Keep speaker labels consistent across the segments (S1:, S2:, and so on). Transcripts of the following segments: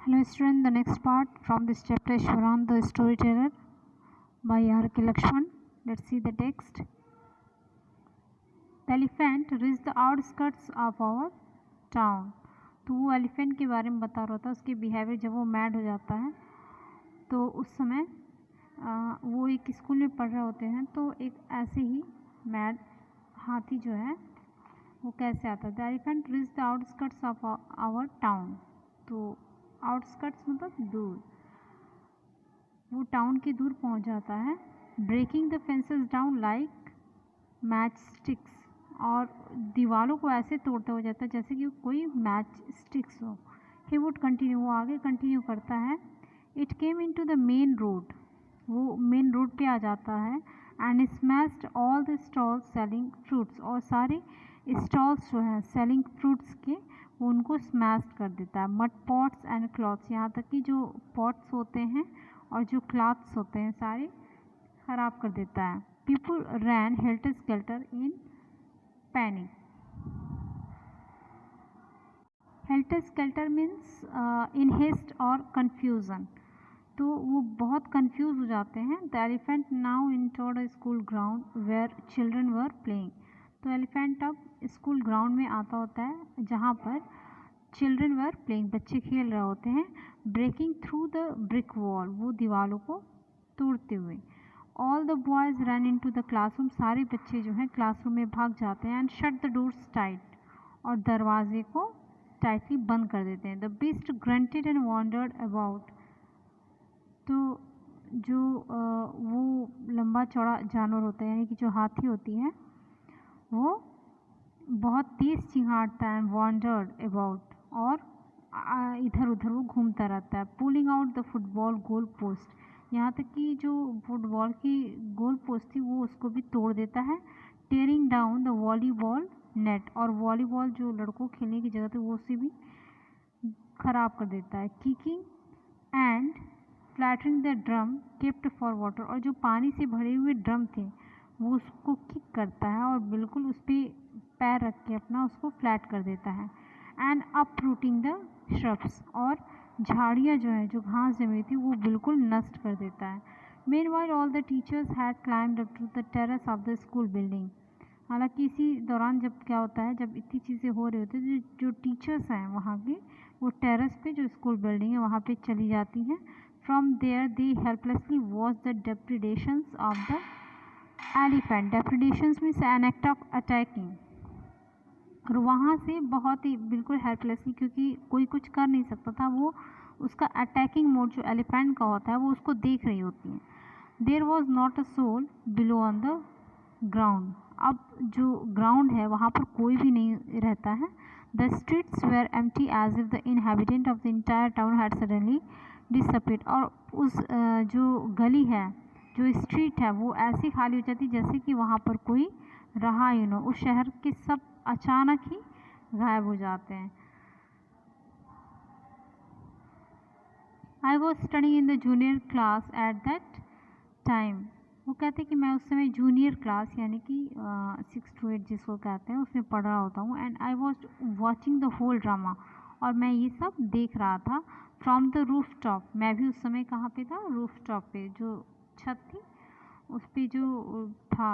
S1: Hello student, the next part from this chapter is Shvaran the Storyteller by R.K. Lakshman. Let's see the text. The elephant reached the outskirts of our town. तो वो elephant के बारे में बता रहा था, उसके behaviour जब वो मैड हो जाता है तो उस समय वो एक स्कूल में पढ़ रहे होते हैं तो एक ऐसे ही मैड हाथी जो है वो कैसे आता है. The elephant reach the outskirts of our town. तो आउटस्कर्ट्स मतलब दूर, वो टाउन के दूर पहुंच जाता है. Breaking the fences down like matchsticks, और दीवारों को ऐसे तोड़ता हो जाता है जैसे कि कोई मैच स्टिक्स हो. ही वुड कंटिन्यू, वो आगे कंटिन्यू करता है. It came into the main road, वो मेन रोड पे आ जाता है. And smashed all the stalls selling fruits, और सारे स्टॉल्स जो हैं सेलिंग फ्रूट्स के वो उनको स्मैश कर देता है. मड पॉट्स एंड क्लॉथ्स, यहाँ तक कि जो पॉट्स होते हैं और जो क्लॉथ्स होते हैं सारे ख़राब कर देता है. People ran helter skelter in panic. Helter skelter means in haste और कन्फ्यूज़न, तो वो बहुत कंफ्यूज हो जाते हैं. The elephant now entered a school ground where children were playing. तो एलिफेंट अब स्कूल ग्राउंड में आता होता है जहाँ पर चिल्ड्रन वर प्लेइंग, बच्चे खेल रहे होते हैं. Breaking through the brick wall, वो दीवारों को तोड़ते हुए. All the boys run into the classroom, सारे बच्चे जो हैं क्लासरूम में भाग जाते हैं. And shut the doors tight, और दरवाजे को टाइटली बंद कर देते हैं. The beast grunted and wandered about, तो जो वो लंबा चौड़ा जानवर होता है यानी कि जो हाथी होती है वो बहुत तेज़ चिंगाड़ता है. वॉन्डर्ड अबाउट, और इधर उधर वो घूमता रहता है. Pulling out the football goal post, यहाँ तक कि जो फुटबॉल की गोल पोस्ट थी वो उसको भी तोड़ देता है. Tearing down the volleyball net, और वॉलीबॉल जो लड़कों खेलने की जगह थी वो उसे भी ख़राब कर देता है. Kicking and flattening the drum kept for water, और जो पानी से भरे हुए ड्रम थे वो उसको किक करता है और बिल्कुल उस पर पैर रख के अपना उसको फ्लैट कर देता है. एंड अपरूटिंग द श्रब्स, और झाड़ियाँ जो है जो घास जमी थी वो बिल्कुल नष्ट कर देता है. Meanwhile all the teachers had climbed up to the terrace of the school building. हालांकि इसी दौरान जब क्या होता है, जब इतनी चीज़ें हो रही होती है जो टीचर्स हैं वहाँ के वो टेरेस पे जो स्कूल बिल्डिंग है वहाँ पे चली जाती हैं. From there they helplessly watch the depredations of the elephant. Depredations means an act of attacking. और वहाँ से बहुत ही बिल्कुल हेल्पलेसली, क्योंकि कोई कुछ कर नहीं सकता था, वो उसका अटैकिंग मोड जो एलिफेंट का होता है वो उसको देख रही होती है. There was not a soul below on the ground, अब जो ग्राउंड है वहाँ पर कोई भी नहीं रहता है. The streets were empty as if the inhabitant of the entire town had suddenly disappeared, और उस जो गली है जो स्ट्रीट है वो ऐसी खाली हो जाती जैसे कि वहाँ पर कोई रहा ही ना. उस शहर के सब अचानक ही गायब हो जाते हैं. I was studying in the junior class at that time. वो कहते हैं कि मैं उस समय जूनियर क्लास यानी कि 6 to 8 जिसको कहते हैं उसमें पढ़ रहा होता हूँ. And I was watching the whole drama, और मैं ये सब देख रहा था. फ्रॉम द रूफ टॉप, मैं भी उस समय कहाँ पे था, रूफ टॉप पे जो छत थी उस पर जो था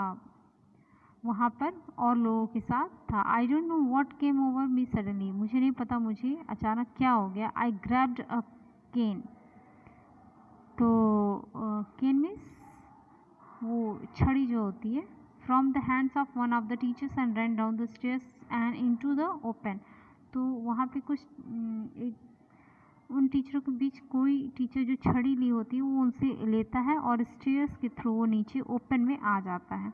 S1: वहाँ पर और लोगों के साथ था. I don't know what came over me suddenly, मुझे नहीं पता मुझे अचानक क्या हो गया. आई ग्रैब्ड अ केन, तो केन मीन्स वो छड़ी जो होती है. From the hands of one of the teachers and run down the stairs and into the open. तो वहाँ पे कुछ एक उन टीचरों के बीच कोई टीचर जो छड़ी ली होती है वो उनसे लेता है और स्टेयर्स के थ्रू वो नीचे ओपन में आ जाता है.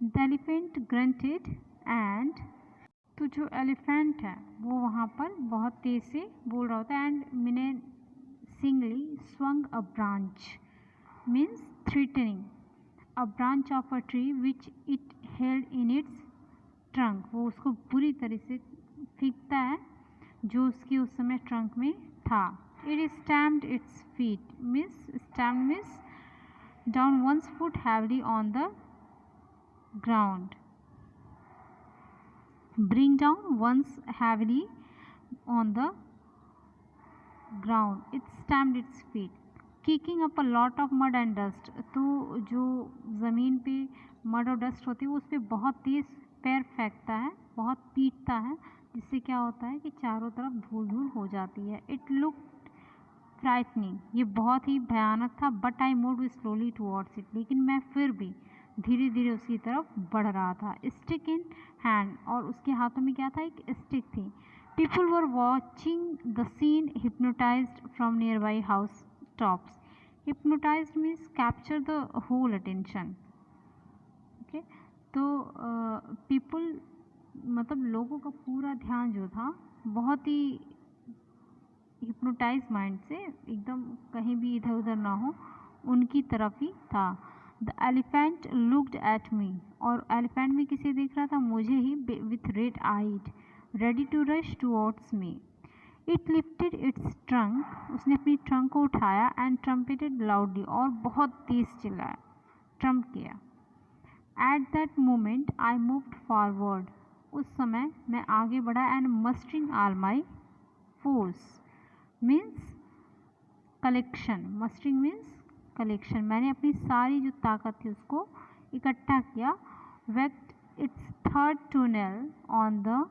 S1: द एलिफेंट ग्रंटेड एंड, तो जो एलिफेंट है वो वहाँ पर बहुत तेज़ से बोल रहा होता है. And menacingly swung a branch means threatening a branch of a tree which it held in its trunk. वो उसको बुरी तरह से फेंकता है जो उसकी उस समय ट्रंक में था. It stamped its feet means, stamped means down one's foot heavily on the ground. Bring down one's heavily on the ground. It stamped its feet, kicking up a lot of mud and dust. तो जो ज़मीन पे mud और dust होती है वो उस पर बहुत तेज़ पैर फेंकता है, बहुत पीटता है, जिससे क्या होता है कि चारों तरफ धूल धूल हो जाती है. इट लुक फ्राइटनिंग, ये बहुत ही भयानक था. But I move slowly towards it, लेकिन मैं फिर भी धीरे धीरे उसकी तरफ बढ़ रहा था. स्टिक इन हैंड, और उसके हाथों में क्या था, एक स्टिक थी. People were watching the scene hypnotized from nearby house tops. Hypnotized means capture the whole attention. Okay, तो पीपल मतलब लोगों का पूरा ध्यान जो था बहुत ही हिप्नोटाइज माइंड से, एकदम कहीं भी इधर उधर ना हो, उनकी तरफ ही था. The elephant looked at me, और एलिफेंट में किसे देख रहा था, मुझे ही, with red eyed, ready to rush towards me. It lifted its trunk, उसने अपनी ट्रंक को उठाया, एंड ट्रम्पेटेड लाउडली, और बहुत तेज चिल्लाया, ट्रम्प किया. At that moment I moved forward, उस समय मैं आगे बढ़ा. And mustering all my force means collection, mustering means collection, मैंने अपनी सारी जो ताकत थी उसको इकट्ठा किया. Whacked its third tunnel on the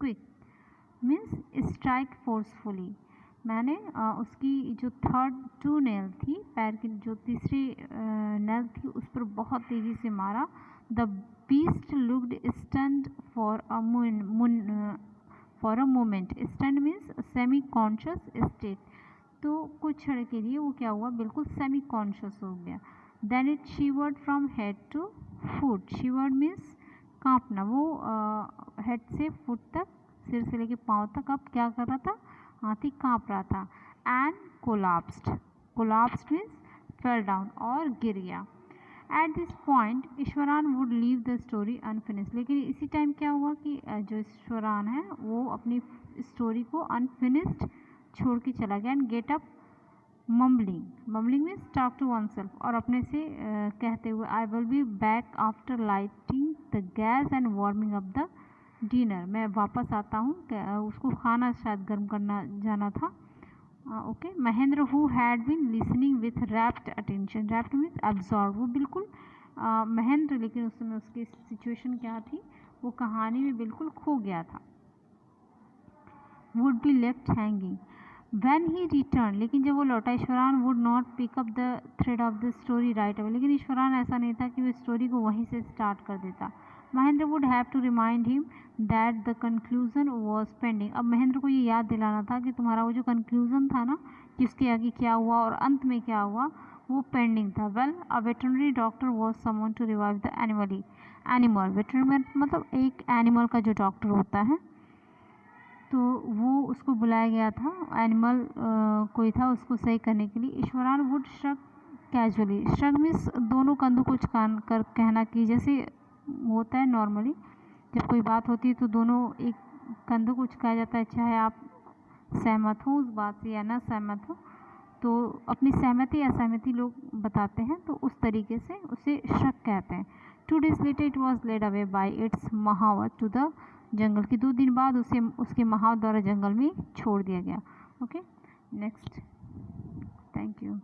S1: quick means strike forcefully, मैंने उसकी जो थर्ड टू नेल थी, पैर की जो तीसरी नेल थी, उस पर बहुत तेज़ी से मारा. The beast looked stunned for a moment. Stunned means semi conscious state, तो कुछ क्षण के लिए वो क्या हुआ, बिल्कुल सेमी कॉन्शियस हो गया. Then it shivered from head to foot. Shivered means कांपना, वो हेड से फुट तक, सिर से लेके पाँव तक अब क्या कर रहा था, हाथी कांप रहा था. And collapsed, collapsed means fell down, और गिर गया. At this point Iswaran would leave the story unfinished, लेकिन इसी टाइम क्या हुआ कि जो ईश्वरान है वो अपनी स्टोरी को अनफिनिश्ड छोड़ के चला गया. And get up mumbling, mumbling means talk to oneself, और अपने से कहते हुए, I will be back after lighting the gas and warming up the dinner, मैं वापस आता हूँ. उसको खाना शायद गर्म करना जाना था. Okay. Mahendra who had been listening with rapt attention, rapt means absorb, वो बिल्कुल महेंद्र, लेकिन उस समय उसकी सिचुएशन क्या थी, वो कहानी में बिल्कुल खो गया था. Would be left hanging when he return, लेकिन जब वो लौटा, Iswaran would not pick up the thread of the story right away, लेकिन ईश्वरान ऐसा नहीं था कि वो स्टोरी को वहीं से स्टार्ट कर देता. Mahendra would have to remind him that the conclusion was pending, अब महेंद्र को ये याद दिलाना था कि तुम्हारा वो जो कंक्लूजन था ना, कि उसके आगे क्या हुआ और अंत में क्या हुआ, वो पेंडिंग था. Well, a veterinary doctor was someone to revive the animal, veterinary मतलब एक एनिमल का जो डॉक्टर होता है, तो वो उसको बुलाया गया था. एनिमल कोई था उसको सही करने के लिए. Iswaran would shrug casually, shrug means दोनों कंधों को उचकान कर कहना, कि जैसे होता है नॉर्मली जब कोई बात होती है तो दोनों एक कंधों को उचकाया जाता है, चाहे आप सहमत हो उस बात से या ना सहमत हो, तो अपनी सहमति या असहमति लोग बताते हैं, तो उस तरीके से उसे श्रग कहते हैं. 2 days later it was led away by its महावत to the जंगल, की 2 दिन बाद उसे उसके महावत द्वारा जंगल में छोड़ दिया गया. Okay, next. Thank you.